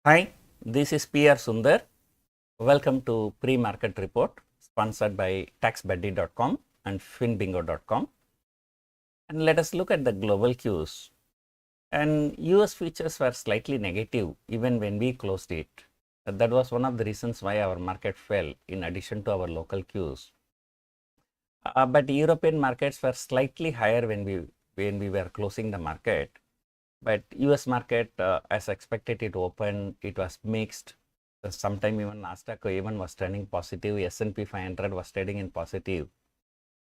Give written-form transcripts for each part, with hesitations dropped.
Hi, this is PR Sundar. Welcome to Pre-Market Report sponsored by taxbuddy.com and finbingo.com. And let us look at the global cues. And US futures were slightly negative even when we closed it. That was one of the reasons why our market fell in addition to our local cues. But European markets were slightly higher when we were closing the market. But US market, as expected, it opened, it was mixed. Sometime even Nasdaq even was turning positive, S&P 500 was trading in positive.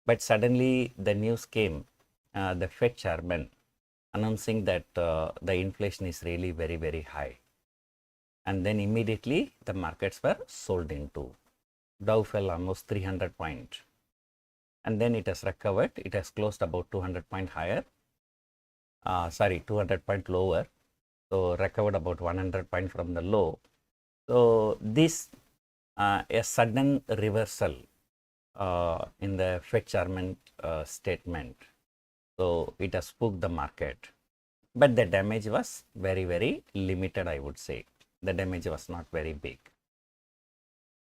But suddenly the news came, the Fed chairman announcing that the inflation is really very, very high. And then immediately the markets were sold into. Dow fell almost 300 points. And then it has recovered, it has closed about 200 point higher. 200 point lower. So recovered about 100 point from the low. So this a sudden reversal in the Fed chairman statement. So it has spooked the market. But the damage was very, very limited, I would say. The damage was not very big.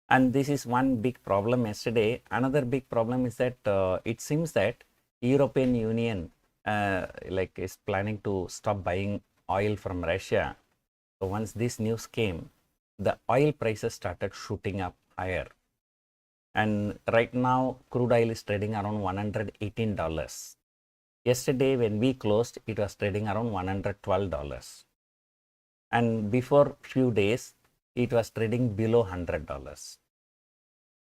And this is one big problem yesterday. Another big problem is that it seems that European Union is planning to stop buying oil from Russia. So once this news came, the oil prices started shooting up higher. And right now, crude oil is trading around $118. Yesterday, when we closed, it was trading around $112. And before few days, it was trading below $100.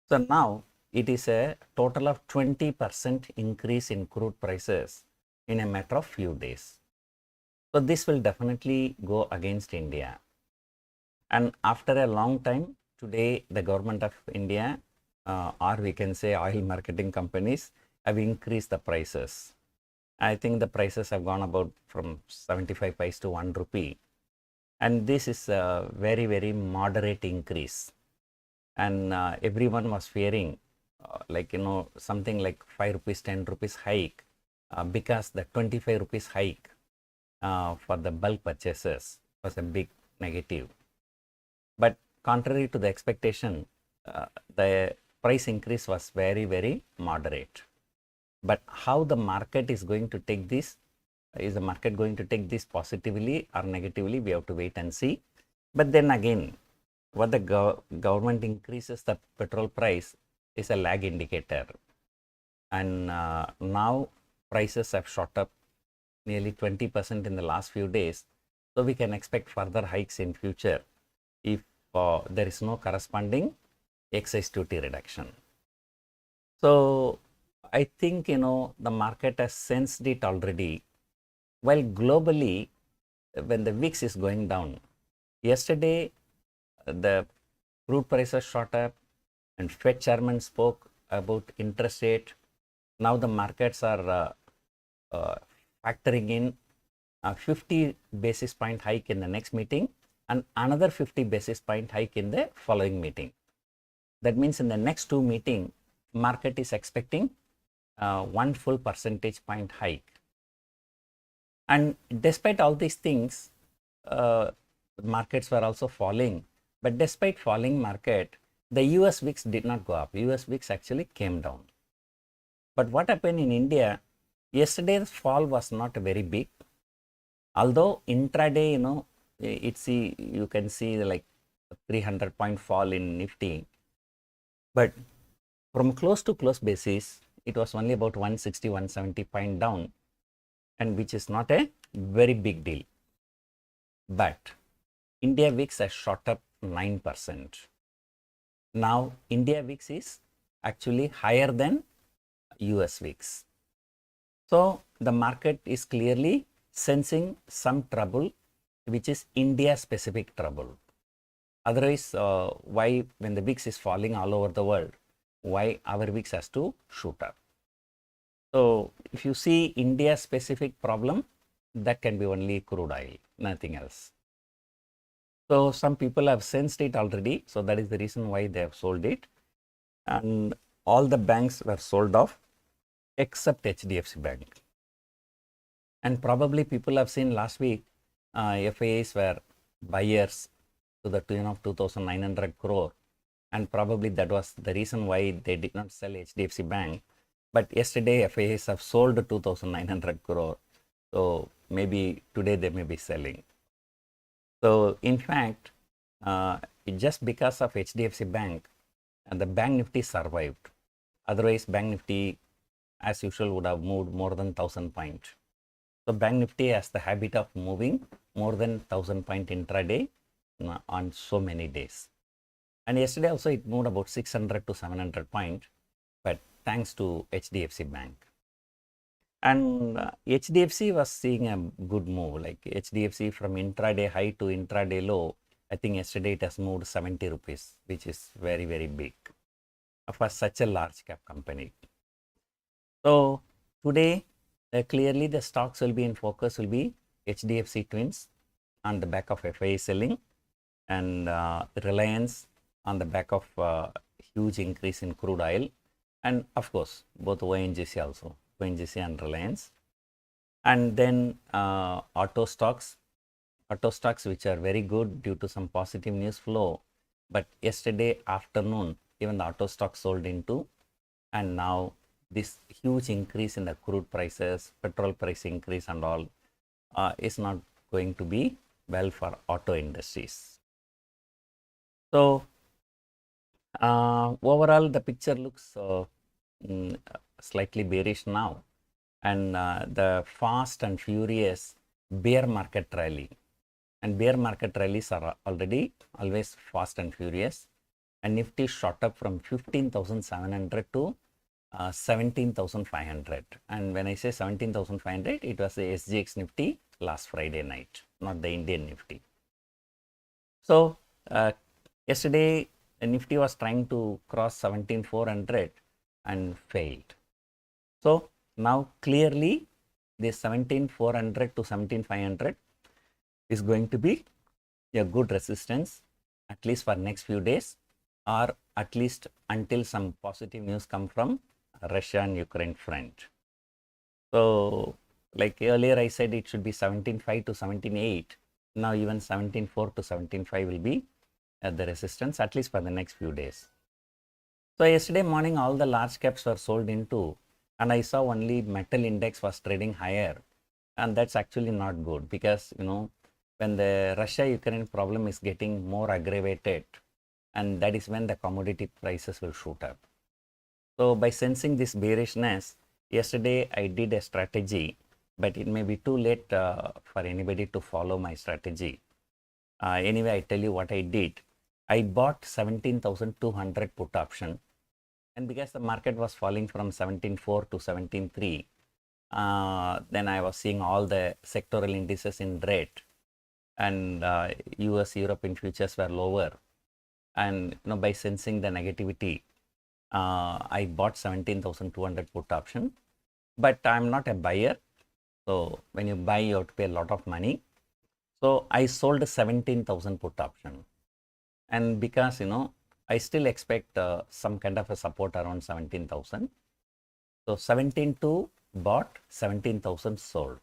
So now it is a total of 20% increase in crude prices in a matter of few days. So this will definitely go against India. And after a long time, today the government of India, or we can say oil marketing companies, have increased the prices. I think the prices have gone about from 75 paise to 1 rupee. And this is a very, very moderate increase. And everyone was fearing something like 5 rupees, 10 rupees hike because the 25 rupees hike for the bulk purchases was a big negative. But contrary to the expectation, the price increase was very, very moderate. But how the market is going to take this, is the market going to take this positively or negatively, we have to wait and see. But then again, what the government increases the petrol price is a lag indicator. And now prices have shot up nearly 20% in the last few days. So we can expect further hikes in future if there is no corresponding excise duty reduction. So I think, the market has sensed it already. While globally, when the VIX is going down, yesterday the crude prices shot up and Fed chairman spoke about interest rate. Now the markets are factoring in a 50 basis point hike in the next meeting and another 50 basis point hike in the following meeting. That means in the next two meetings, market is expecting 1 full percentage point hike. And despite all these things, markets were also falling. But despite falling market, the US VIX did not go up. US VIX actually came down. But what happened in India, yesterday's fall was not very big. Although intraday, you can see like 300 point fall in Nifty. But from close to close basis, it was only about 160, 170 point down, and which is not a very big deal. But India VIX has shot up 9%. Now India VIX is actually higher than US VIX. So the market is clearly sensing some trouble, which is India specific trouble. Otherwise, why when the VIX is falling all over the world, why our VIX has to shoot up? So if you see India specific problem, that can be only crude oil, nothing else. So some people have sensed it already. So that is the reason why they have sold it. And all the banks were sold off except HDFC Bank. And probably people have seen last week, FIAs were buyers to the tune of 2,900 crore. And probably that was the reason why they did not sell HDFC Bank. But yesterday, FIIs have sold 2,900 crore. So maybe today they may be selling. So in fact, just because of HDFC Bank, the Bank Nifty survived. Otherwise, Bank Nifty, as usual, would have moved more than 1,000 points. So Bank Nifty has the habit of moving more than 1,000 point intraday on so many days. And yesterday also it moved about 600 to 700 points, but thanks to HDFC Bank. And HDFC was seeing a good move, like HDFC from intraday high to intraday low. I think yesterday it has moved 70 rupees, which is very, very big for such a large cap company. So today, clearly the stocks will be in focus will be HDFC Twins on the back of FII selling, and Reliance on the back of huge increase in crude oil, and of course both ONGC also, ONGC and Reliance. And then auto stocks which are very good due to some positive news flow. But yesterday afternoon, even the auto stocks sold into, and now this huge increase in the crude prices, petrol price increase and all is not going to be well for auto industries. So overall the picture looks slightly bearish now, and the fast and furious bear market rally, and bear market rallies are already always fast and furious, and Nifty shot up from 15,700 to 17,500. And when I say 17,500, it was the SGX Nifty last Friday night, not the Indian Nifty. So yesterday Nifty was trying to cross 17,400 and failed. So now clearly this 17,400 to 17,500 is going to be a good resistance, at least for next few days, or at least until some positive news come from Russia and Ukraine front. So like earlier I said, it should be 17.5 to 17.8. Now even 17.4 to 17.5 will be the resistance, at least for the next few days. So yesterday morning all the large caps were sold into, and I saw only metal index was trading higher, and that's actually not good, because when the Russia-Ukraine problem is getting more aggravated, and that is when the commodity prices will shoot up. So by sensing this bearishness, yesterday I did a strategy, but it may be too late for anybody to follow my strategy. Anyway, I tell you what I did. I bought 17,200 put option, and because the market was falling from 17.4 to 17.3, then I was seeing all the sectoral indices in red, and US, European futures were lower, and by sensing the negativity, I bought 17,200 put option, but I'm not a buyer. So when you buy, you have to pay a lot of money. So I sold 17,000 put option, and because I still expect some kind of a support around 17,000. So 17,200 bought, 17,000 sold,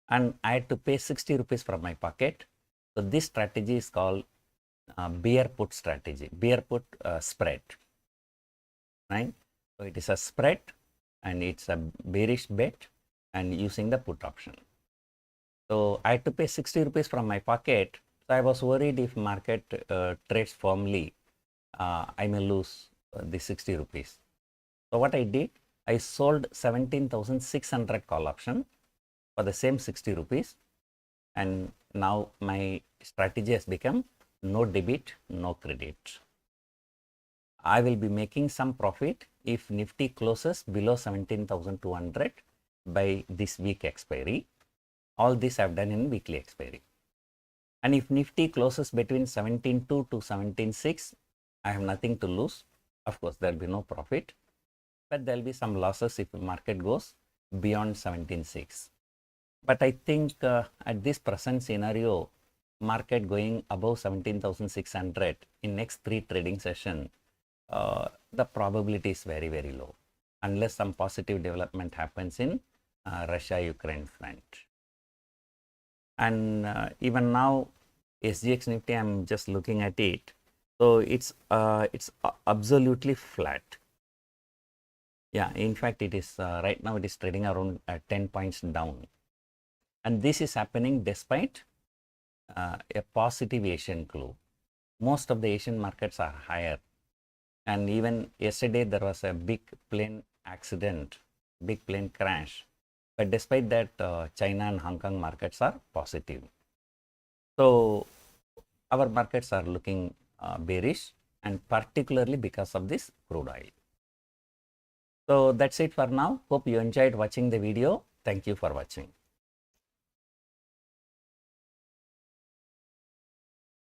and I had to pay 60 rupees from my pocket. So this strategy is called bear put strategy, bear put spread, right? So it is a spread, and it's a bearish bet, and using the put option. So I had to pay 60 rupees from my pocket. So I was worried if market trades firmly, I may lose the 60 rupees. So what I did, I sold 17,600 call option for the same 60 rupees. And now my strategy has become no debit, no credit. I will be making some profit if Nifty closes below 17,200 by this week expiry. All this I've done in weekly expiry. And if Nifty closes between 17.2 to 17.6, I have nothing to lose. Of course, there will be no profit, but there will be some losses if the market goes beyond 17.6. But I think at this present scenario, market going above 17,600 in next 3 trading session, the probability is very, very low, unless some positive development happens in Russia-Ukraine front. And even now, SGX Nifty, I'm just looking at it. So it's absolutely flat. Yeah, in fact, it is right now it is trading around 10 points down. And this is happening despite a positive Asian clue. Most of the Asian markets are higher. And even yesterday, there was a big plane accident, big plane crash. But despite that, China and Hong Kong markets are positive. So our markets are looking bearish, and particularly because of this crude oil. So that's it for now. Hope you enjoyed watching the video. Thank you for watching.